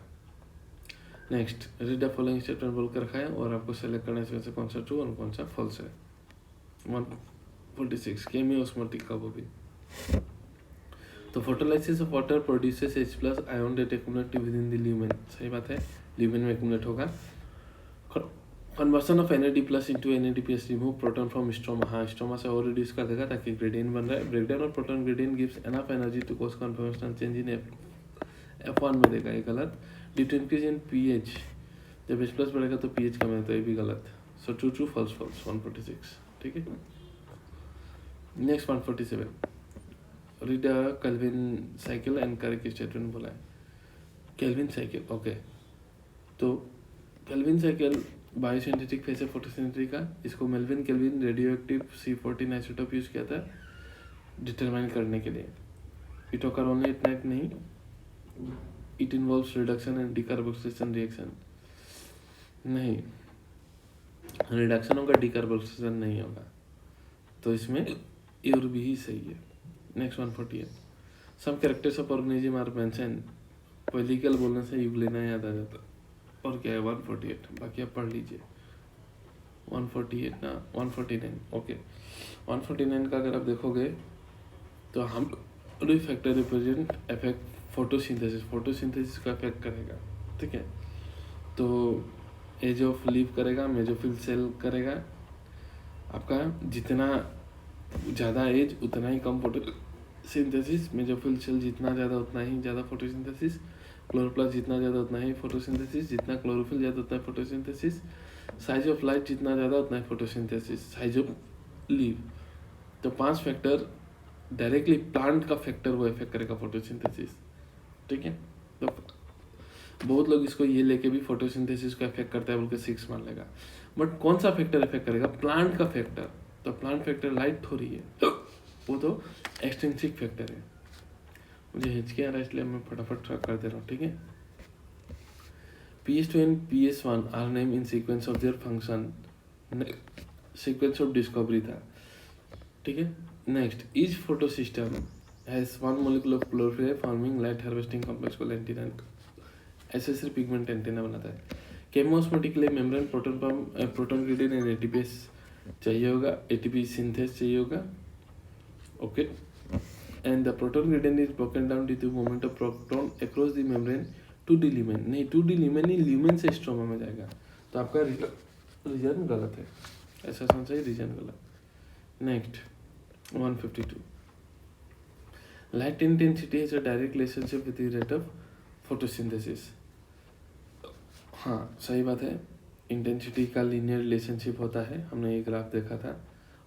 Next, read the following statement बोल कर रखा है, और आपको सेलेक्ट करने से कौन सा ट्रू और कौन सा फॉल्स है। 146 केमी ऑस्मोटिक का वो भी। तो photolysis of water produces H+ ion that accumulate with in the lumen, सही बात है, ल्यूमेन में एक्युमुलेट होगा। Conversion of NAD+ into NAD+ remove proton from stroma, हाँ, स्ट्रोमा से और रिड्यूस कर देगा ताकि ग्रेडियंट बन रहा है। Breakdown of proton gradient gives enough energy to cause conformational change in F1 में देगा, ये गलत। Due to increase in pH, जब H+ बढ़ेगा तो pH कम है, तो ये भी गलत। सो ट्रू फॉल्स 146, ठीक है। Next 147, read Calvin cycle and correct statement बोला है। केल्विन साइकिल, ओके, तो केल्विन साइकिल बायोसिंथेटिक फेज है फोटोसिंथेटिक का। इसको Melvin Calvin radio active C14 isotope use किया था डिटरमाइन करने के लिए। It occur only at night, नहीं, it involves reduction and decarboxylation reaction, नहीं, रिडक्शन होगा, डिकार्बोक्सिलेशन नहीं होगा, तो इसमें और भी ही सही है। Next 148, some characters of organism are mention, पॉलिकल बोलने से यूग्लिना याद आ जाता, और क्या है 148, बाकी आप पढ़ लीजिए। 148 ना 149, ओके। 149 का अगर आप देखोगे तो हम फैक्टर रिप्रेजेंट इफेक्ट फोटोसिंथेसिस का इफेक्ट करेगा, ठीक है। तो एज ऑफ लीव करेगा, मेजोफिल सेल करेगा, आपका जितना ज़्यादा एज उतना ही कम फोटोसिंथेसिस, मेजोफिल सेल जितना ज़्यादा उतना ही ज़्यादा फोटोसिंथेसिस, क्लोरोप्लास्ट जितना ज़्यादा उतना ही फोटोसिंथेसिस, जितना क्लोरोफिल ज़्यादा उतना फोटोसिंथेसिस, साइज ऑफ लाइट जितना ज़्यादा उतना ही फोटोसिंथेसिस, साइज ऑफ लीव। तो 5 फैक्टर डायरेक्टली प्लांट का फैक्टर वो इफेक्ट करेगा फोटोसिंथेसिस, ठीक है। तो बहुत लोग इसको ये लेके भी फोटोसिंथेसिस को इफेक्ट करता है बोल के 6 मान लेगा, बट कौन सा फैक्टर इफेक्ट करेगा? प्लांट का फैक्टर। तो प्लांट फैक्टर लाइट थोड़ी है, वो तो एक्सट्रिंसिक फैक्टर है। मुझे हिचके आ रहा है इसलिए मैं फटाफट कर दे रहा हूँ, ठीक है। pH2 and pH1 are name in sequence of their function, sequence of discovery था, ठीक है। Next, each photo system has 1 molecule of chlorophyll forming light harvesting complex को एंटीना, एसेसरी पिगमेंट एंटीना बनाता है। केमोस्मोटिक के लिए membrane, proton pump, proton gradient and ATP चाहिए होगा, ATP सिंथेस चाहिए होगा, okay. And the proton gradient is broken down due to movement of proton across the membrane to D lumen, नहीं, to D lumen नहीं, lumen से stroma में जाएगा, तो आपका रीजन गलत है, ऐसा समझ चाहिए, रीजन गलत। Next 152, light intensity has a direct relationship with the rate of photosynthesis, हाँ सही बात है, इंटेंसिटी का लीनियर रिलेशनशिप होता है, हमने ये ग्राफ देखा था,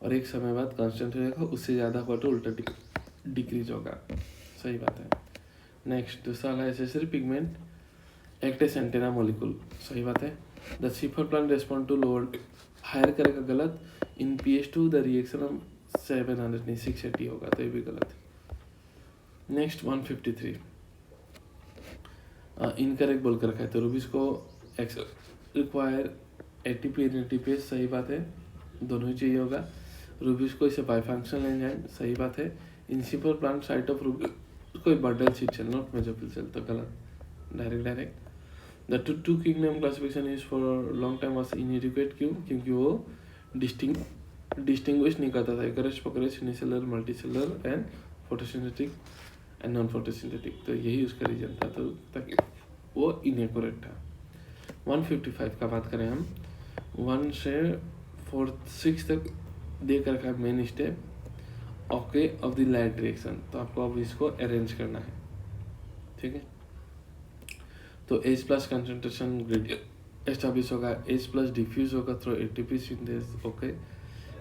और एक समय बाद कांस्टेंट हो जाएगा, उससे ज़्यादा हुआ तो उल्टा डिक्रीज होगा, सही बात है। नेक्स्ट दूसरा है accessory pigment, act as antenna molecule, सही बात है। The C4 plant respond to lower, higher करेगा, गलत। इन PH2 द रिएक्शन हम 700 नहीं 680 होगा, तो ये भी गलत। नेक्स्ट 153 इनकरेक्ट बोल कर रखा है, तो रूबीज को रिक्वायर ATP NADPase, सही बात है, दोनों ही चाहिए होगा। रूबीज को इसे बाइफंक्शनल एंजाइम, सही बात है। In C4 plant site of rubisco कोई bundle sheath cell not mesophyll cell, तो गलत, direct. The two kingdom classification is for long time was inadequate, क्यों? क्योंकि वो डिस्टिंग्विश नहीं करता था eukaryotes prokaryotes, unicellular, multicellular and photosynthetic and non photosynthetic, तो यही उसका रीजन था, तो ताकि वो इनएक्यूरेट था। 155 का बात करें हम, 1 से 4-6 तक दे कर रखा main step okay of the light direction, तो आपको अब इसको अरेंज करना है, ठीक है। तो H plus concentration gradient establish होगा, H प्लस डिफ्यूज होगा through ATP synthesis, okay.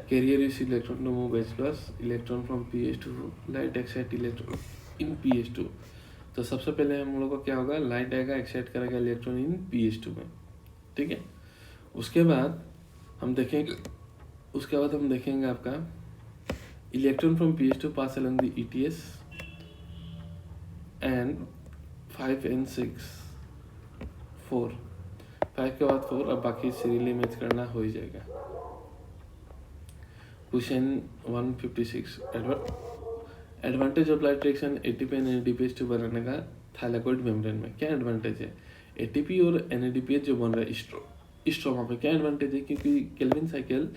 Carrier use electron to move H plus electron from PH to light excite electron in PH2, तो सबसे पहले हम लोग को क्या होगा, लाइट आएगा, एक्साइट करेगा इलेक्ट्रॉन इन PH2 में, ठीक है। उसके बाद हम देखेंगे आपका electron from PH2 pass along the ETS and 5 and 6 4 5 के बाद 4, अब बाकी सीरियल इमेज करना हो ही जाएगा। Question 156 advantage of light reaction ATP और NADPH2 बनाने का थाइलाकोइड मेम्ब्रेन में, क्या एडवांटेज है? ATP और NADPH जो बन रहा है स्ट्रोमा पे, क्या एडवांटेज है? क्योंकि केल्विन साइकिल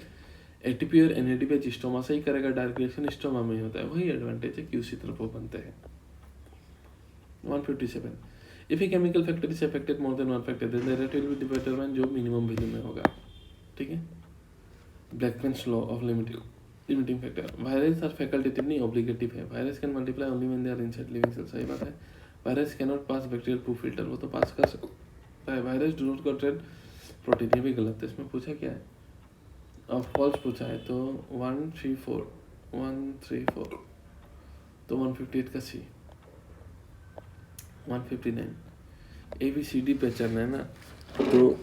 ATP और NADPH स्ट्रोमा से ही करेगा, डायरेक्ट रिएक्शन स्ट्रोमा में ही होता है, वही एडवांटेज है कि उसी तरफ वो बनते हैं। 157 if a chemical factor is affected more than one factor then the rate will be determined, जो मिनिमम वैल्यू में होगा, ठीक है। Blackman's law of limiting factor, virus are facultative नहीं ऑब्लिगेटिव है, virus can multiply only when they are inside living cell, सही बात है। Virus can not pass bacterial proof filter, वो तो पास कर सकता है, virus do not contain protein, ये भी गलत है। इसमें पूछा क्या है, अब फॉल्स पूछा है, तो 134 तो 158 का C। 159 ABCD पहचानना है ना, तो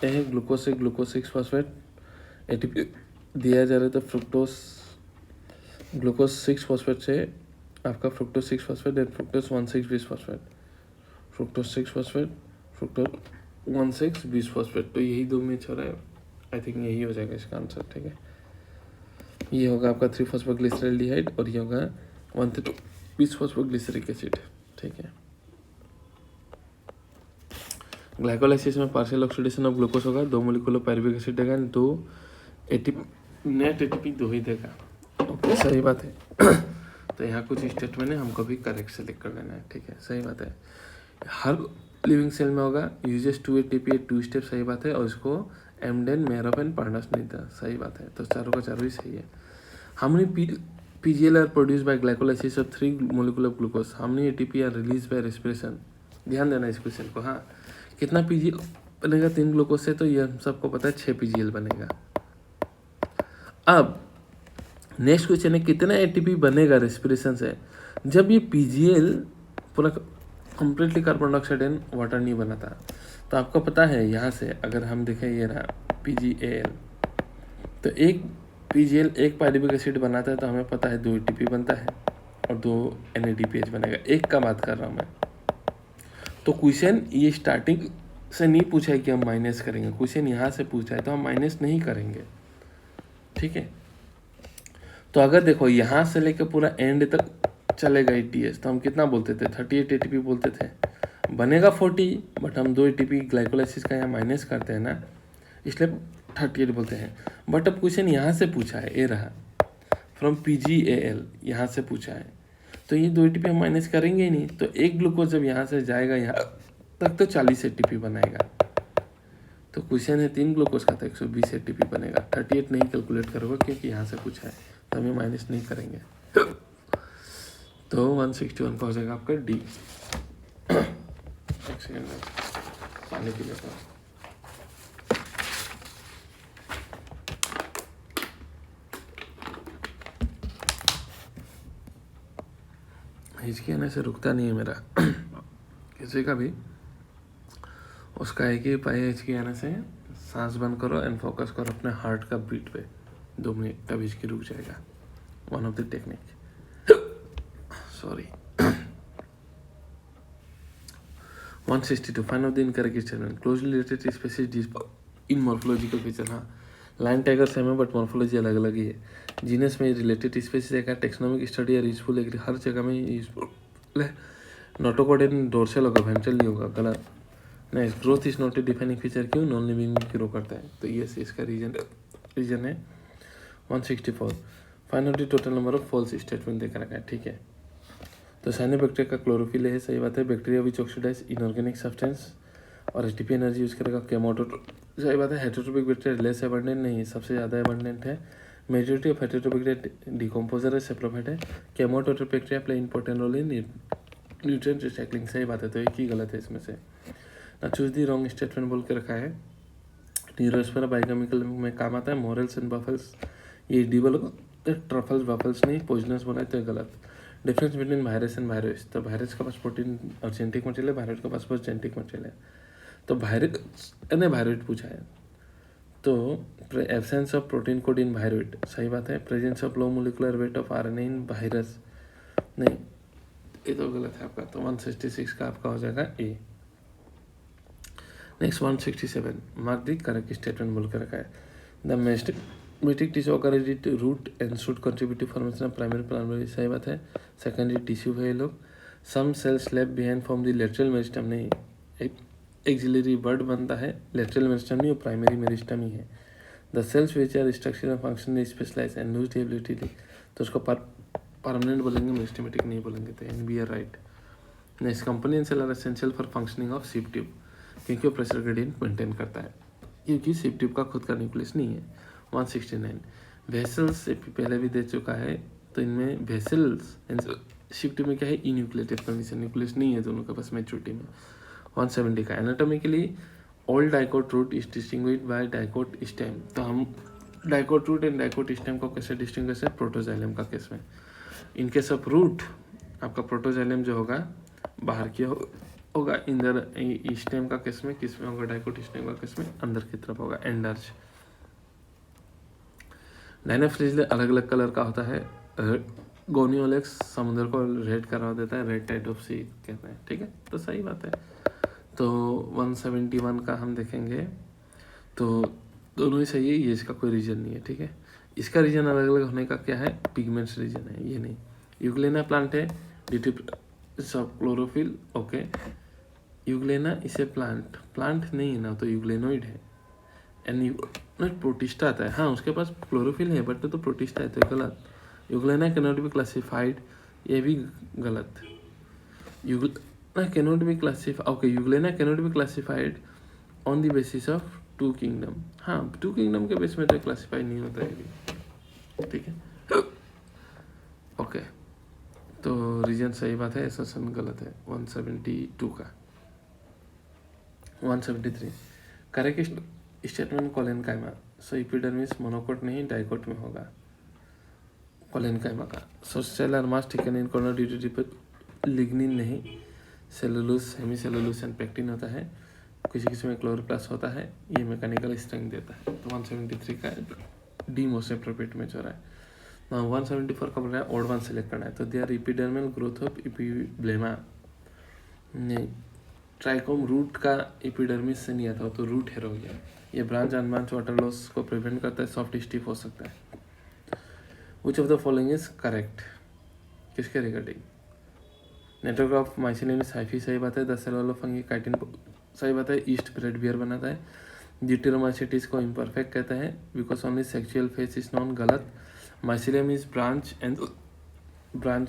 ए है ग्लूकोज से ग्लूकोज 6 फॉस्फेट, ATP दिया जा रहा है, तो फ्रुक्टोज ग्लूकोज 6 फॉस्फेट से आपका fructose 6 phosphate and fructose 1,6-20 phosphate, fructose 6 phosphate fructose 1,6-20 phosphate, तो यही दो मैच हो रहा है, आई थिंक यही हो जाएगा इसका आंसर, ठीक है। ये होगा आपका 3 फॉस्फोग्लिसरॉल्डिहाइड और ये होगा 1,20 फॉस्फोग्लिसरिक एसिड, ठीक है। ग्लाइकोलाइसिस में पार्शियल ऑक्सीडेशन ऑफ ग्लूकोज होगा, 2 मोलिकुलर पायरुविक एसिड देगा, 2 ATP नेट ATP 2 ही देगा, ओके, सही बात है। तो यहाँ कुछ स्टेटमेंट है, हमको भी करेक्ट सेलेक्ट कर लेना है, ठीक है, सही बात है। हर लिविंग सेल में होगा यूजेस 2 ATP 2 स्टेप, सही बात है, और इसको एमडेन मेरोप एंड पार्टनर्स नहीं था, सही बात है, तो चारों का चारों ही सही है। How many PGL are produce by glycolysis of 3 molecular glucose, how many ATP are release by respiration, ध्यान देना इस क्वेश्चन को। हाँ, कितना PGL बनेगा 3 ग्लूकोज से, तो ये हम सबको पता है 6 PGL बनेगा। अब नेक्स्ट क्वेश्चन है कितना ATP बनेगा रेस्पिरेशन से, जब ये PGL पूरा completely carbon dioxide and water नहीं बना था, तो आपको पता है यहाँ से अगर हम देखें ये रहा PGAL, तो एक PGL एक पायरुविक एसिड बनाता है, तो हमें पता है 2 ATP बनता है और 2 NADPH बनेगा, एक का बात कर रहा हूँ मैं। तो क्वेश्चन ये स्टार्टिंग से नहीं पूछा है कि हम माइनस करेंगे, क्वेश्चन यहाँ से पूछा है, तो हम माइनस नहीं करेंगे, ठीक है। तो अगर देखो यहाँ से लेकर पूरा एंड तक चलेगा ETS, तो हम कितना बोलते थे, 38 ATP बोलते थे, बनेगा 40, बट हम 2 ATP ग्लाइकोलाइसिस का यहाँ माइनस करते हैं ना, इसलिए 38 बोलते हैं। बट अब क्वेश्चन यहाँ से पूछा है, ये रहा फ्रॉम PGAL, यहाँ से पूछा है, तो ये 2 ATP हम माइनस करेंगे ही नहीं, तो एक ग्लूकोज जब यहाँ से जाएगा यहाँ तक, तो 40 ATP बनाएगा। तो क्वेश्चन है 3 ग्लूकोज का, तो 120 ATP बनेगा, 38 नहीं कैलकुलेट करोगे क्योंकि यहाँ से पूछा है, तो हमें माइनस नहीं करेंगे। तो 161 का हो जाएगा आपका D। एक सेकेंड पानी पी लेता हूँ। हिचकी आने से रुकता नहीं है मेरा किसी का भी, उसका एक ही उपाय है हिचकी आने से, सांस बंद करो एंड फोकस करो अपने हार्ट का बीट पे, 2 मिनट तब हिचकी रुक जाएगा। One of the technique, sorry. 162 find out the incorrect statement, closely related species in morphological feature. हाँ, लाइन टाइगर सेम है बट मॉर्फोलॉजी अलग अलग ही है। जीनस में रिलेटेड स्पीशीज है, टेक्सोनोमिक स्टडी है यूजफुल है, हर जगह में यूजफुल है। नोटोकॉर्डियन डोर्सल होगा, वेंट्रल नहीं होगा, गलत। Next, growth is not a defining feature, क्यों? नॉन लिविंग ग्रो करता है, तो ये इसका रीजन है। 164 find out the total number of false statement देख रखा है, ठीक है। तो साइनोबैक्टीरिया का क्लोरोफिल है, सही बात है। Bacteria which oxidize inorganic substance और एटीपी एनर्जी यूज करेगा। केमोटोट्रोपिक, सही बात है। हेटेरोट्रोपिक बैक्टीरिया लेस एबंडेंट नहीं, सबसे ज़्यादा एबंडेंट है। Majority of heterotrophic bacteria decomposer है, सेप्रोफाइट है। Chemoautotrophic bacteria play important role in nutrient recycling, सही बात है। तो एक ही गलत है इसमें से। ना चूज दी रॉन्ग स्टेटमेंट बोल के रखा है। न्यूरोस्फेरा बायोकेमिकल में काम आता है। मोरल्स एंड बफल्स, ये एडिबल ट्रफल्स बफल्स नहीं, पॉइजनस बनाए तो गलत। Difference between virus and virus, तो वायरस के पास प्रोटीन और जेनेटिक मटेरियल है, वायरस के पास बस जेनेटिक मटेरियल है। तो वायरस ने वायरस पूछा है, तो absence of protein code in virus, सही बात है। Presence of low molecular weight of RNA in virus, नहीं, ये तो गलत है आपका। तो 166 का आपका हो जाएगा a. Next 167 mark the correct statement बोल कर रखा है। The meristic tissue organise root and shoot contribute to formation of primary, सही बात है। सेकेंडरी टिश्यू है ये लोग। Some cells left behind from the lateral meristem, नहीं, एक्सिलरी वर्ड बनता है, लेटरल मेरिस्टम नहीं, वो प्राइमरी मेरिस्टम ही है। The cells which are structural function specialize and lose ability, तो उसको परमानेंट बोलेंगे, मेरिस्टमेटिक नहीं बोलेंगे, तो N B are right. Next, component cell are essential for functioning of sieve tube, क्योंकि वो प्रेशर ग्रेडियंट मेंटेन करता है, क्योंकि सिप ट्यूब का खुद का न्यूक्लियस नहीं है। 169 वेसल्स पहले भी दे चुका है, तो इनमें वेसल्स सिप ट्यूब में क्या है, इन्यूक्लिएटेड कंडीशन, न्यूक्लियस नहीं है दोनों के पास मैच्योरिटी में। 170 का anatomically all dicot root is distinguished by dicot stem, तो हम dicot root and dicot stem को कैसे डिस्टिंग्विश है, प्रोटोजाइलम का केस में। इन केस ऑफ रूट आपका प्रोटोजाइलम जो होगा बाहर की होगा, इंदर स्टेम का केस में किस में होगा, डाइकोट स्टेम का केस में अंदर की तरफ होगा, एंडर्ज। डायनाफ्रिजले अलग अलग कलर का होता है। गोनियोलेक्स समुद्र को रेड करा देता है, रेड टाइड ऑफ सी कहते हैं, ठीक है, तो सही बात है। तो 171 का हम देखेंगे, तो दोनों ही सही है, ये इसका कोई रीजन नहीं है, ठीक है। इसका रीजन अलग अलग होने का क्या है, पिगमेंट्स रीजन है, ये नहीं। यूग्लेना प्लांट है, ड्यू सब क्लोरोफिल, ओके। यूग्लेना इसे प्लांट नहीं है ना, तो यूग्लेनोइड है। एंड प्रोटिस्टा आता है, हाँ उसके पास क्लोरोफिल है बट तो प्रोटिस्टा है, तो गलत। Euglena can not be classified, ये भी गलत। Euglena can not be classified, okay, euglena can not be classified on the basis of two kingdom, हाँ टू किंगडम के बेस में तो क्लासिफाई नहीं होता है भी, ठीक है, ओके। तो रीजन सही बात है, एसोसिएशन गलत है। 172 का 173 correct statement collenchyma, so epidermis monocot नहीं डाइकोट में होगा कोलेनकाइमा का। So cellular mass thicken in corner due to lignin नहीं, cellulose hemicellulose and pectin होता है, किसी किसी में क्लोरोप्लास्ट होता है, ये मैकेनिकल स्ट्रेंथ देता है। तो 173 का डी मोस्ट अप्रोप्रिएट में जो रहा है। 174 का बोल रहा है ओड वन सेलेक्ट करना है, तो they are epidermal growth of epiblema, नहीं, ट्राइकोम रूट का एपिडर्मिस से नहीं आता हो, तो रूट हेयर हो गया। ये ब्रांच अनब्रांच वाटर लॉस को प्रिवेंट करता है, सॉफ्ट स्टिफ हो सकता है। Which of the following is correct, किसके regarding? Network of mycelium hyphae, सही बात है। The cell of fungi chitin, सही बात है। ईस्ट ब्रेड बियर बनाता है। ड्यूटेरोमाइसिटिस को इम्परफेक्ट कहते हैं, because only sexual face is non, गलत। माइसिलियम इज ब्रांच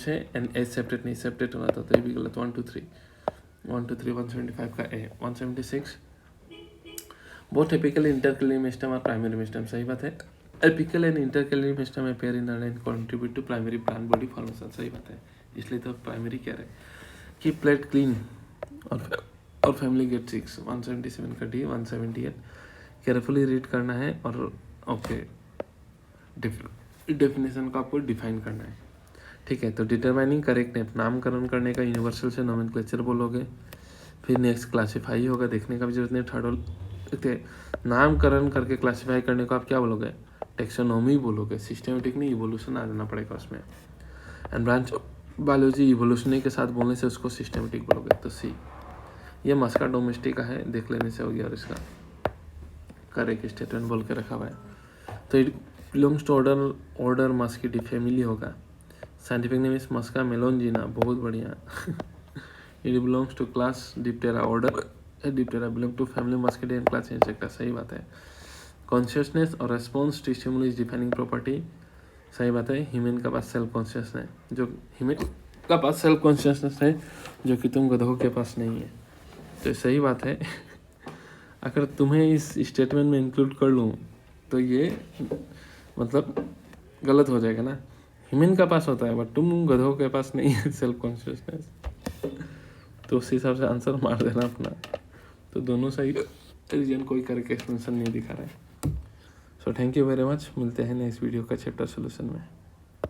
है एंड एज सेपरेट नहीं, सेपरेट होना था, तो ये भी गलत। 1 2 3 175 का a. 176 both apical intercalary meristem और प्राइमरी मेरिस्टेम, सही बात है। Apical and intercalary meristem appear in and contribute to primary plant body formation, सही बात है, इसलिए तो प्राइमरी कह रहे हैं। की प्लेट क्लीन और फैमिली गेट 6। 177 का डी। 178 केयरफुली रीड करना है और ओके डेफिनेशन को आपको डिफाइन करना है, ठीक है। तो डिटरमाइनिंग करेक्ट है, नामकरण करने का यूनिवर्सल से नोमेनक्लेचर बोलोगे, फिर नेक्स्ट क्लासीफाई होगा, देखने का भी जरूरत नहीं। थर्ड नामकरण करके क्लासीफाई करने को आप क्या बोलोगे, टेक्सोनॉमी बोलोगे, सिस्टमेटिक नहीं, इवोल्यूशन आ जाना पड़ेगा उसमें। एंड ब्रांच बायोलॉजी इवोल्यूशनरी के साथ बोलने से उसको सिस्टमेटिक बोलोगे। तो सी ये मस्का डोमेस्टिका है, देख लेने से हो गया। और इसका करेक्ट स्टेटमेंट बोल के रखा हुआ है। तो it belongs to order muscidae family होगा। Scientific name is musca melongena, बहुत बढ़िया। It belongs to class diptera, order diptera, belong to family muscidae and class insecta, सही बात है। कॉन्शियसनेस और response to stimulus defining property, सही बात है। ह्यूमन का पास सेल्फ कॉन्शियसनेस, जो ह्यूमन का पास सेल्फ कॉन्शियसनेस है, जो कि तुम गधों के पास नहीं है। तो सही बात है। अगर तुम्हें इस स्टेटमेंट में इंक्लूड कर लूँ तो ये मतलब गलत हो जाएगा ना। ह्यूमन का पास होता है बट तुम गधों के पास नहीं है सेल्फ कॉन्शियसनेस। तो उस हिसाब से आंसर मार देना अपना। तो दोनों सही रीजन, कोई करके एक्सप्लेनेशन नहीं दिखा रहा है। So thank you very much, मिलते हैं नेक्स्ट वीडियो का चैप्टर सोल्यूशन में।